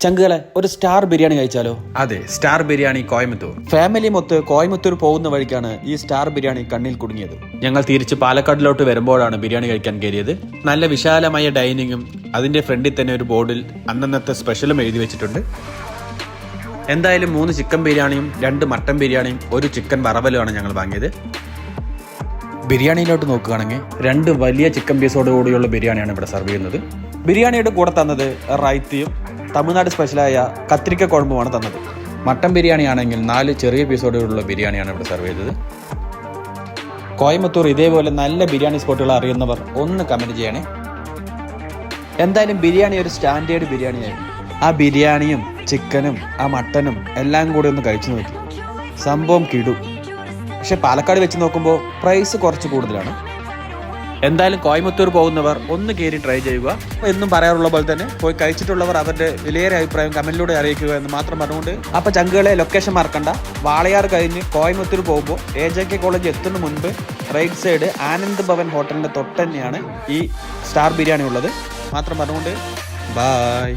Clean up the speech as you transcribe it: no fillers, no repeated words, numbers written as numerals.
ചങ്കുകളെ ഒരു സ്റ്റാർ ബിരിയാണി കഴിച്ചാലോ? അതെ, star biryani Coimbatore. Family മൊത്ത് Coimbatore പോകുന്ന വഴിക്കാണ് ഈ സ്റ്റാർ ബിരിയാണി കണ്ണിൽ കുടുങ്ങിയത്. ഞങ്ങൾ തിരിച്ച് പാലക്കാടിലോട്ട് വരുമ്പോഴാണ് ബിരിയാണി കഴിക്കാൻ കയറിയത്. നല്ല വിശാലമായ ഡൈനിങ്ങും അതിന്റെ ഫ്രണ്ടിൽ തന്നെ ഒരു ബോർഡിൽ അന്നന്നത്തെ സ്പെഷ്യലും എഴുതി വെച്ചിട്ടുണ്ട്. എന്തായാലും 3 ചിക്കൻ ബിരിയാണിയും 2 മട്ടൻ ബിരിയാണിയും 1 ചിക്കൻ വറവലുമാണ് ഞങ്ങൾ വാങ്ങിയത്. ബിരിയാണിയിലോട്ട് നോക്കുകയാണെങ്കിൽ 2 വലിയ ചിക്കൻ പീസോട് കൂടിയുള്ള ബിരിയാണിയാണ് ഇവിടെ സെർവ് ചെയ്യുന്നത്. ബിരിയാണിയുടെ കൂടെ തന്നത് റൈത്തയും തമിഴ്നാട് സ്പെഷ്യലായ കത്തിരിക്ക കുഴമ്പുമാണ് തന്നത്. മട്ടൻ ബിരിയാണി ആണെങ്കിൽ 4 ചെറിയ പീസോടുള്ള ബിരിയാണിയാണ് ഇവിടെ സെർവ് ചെയ്തത്. കോയമ്പത്തൂർ ഇതേപോലെ നല്ല ബിരിയാണി സ്പോട്ടുകൾ അറിയുന്നവർ ഒന്ന് കമൻറ്റ് ചെയ്യണേ. എന്തായാലും ബിരിയാണി ഒരു സ്റ്റാൻഡേർഡ് ബിരിയാണിയായിരുന്നു. ആ ബിരിയാണിയും ചിക്കനും ആ മട്ടനും എല്ലാം കൂടി ഒന്ന് കഴിച്ചു നോക്കി, സംഭവം കിടും. പക്ഷെ പാലക്കാട് വെച്ച് നോക്കുമ്പോൾ പ്രൈസ് കുറച്ച് കൂടുതലാണ്. എന്തായാലും കോയമ്പത്തൂർ പോകുന്നവർ ഒന്ന് കയറി ട്രൈ ചെയ്യുക. എന്നും പറയാറുള്ള പോലെ തന്നെ പോയി കഴിച്ചിട്ടുള്ളവർ അവരുടെ വിലയേറെ അഭിപ്രായം കമന്റിലൂടെ അറിയിക്കുക എന്ന് മാത്രം പറഞ്ഞുകൊണ്ട്, അപ്പോൾ ചങ്കുകളെ ലൊക്കേഷൻ മറക്കണ്ട. വാളയാർ കഴിഞ്ഞ് കോയമ്പത്തൂർ പോകുമ്പോൾ AJK കോളേജ് എത്തുന്ന മുൻപ് റൈറ്റ് സൈഡ് ആനന്ദ് ഭവൻ ഹോട്ടലിൻ്റെ തൊട്ട് തന്നെയാണ് ഈ സ്റ്റാർ ബിരിയാണി ഉള്ളത്. മാത്രം പറഞ്ഞുകൊണ്ട് ബൈ.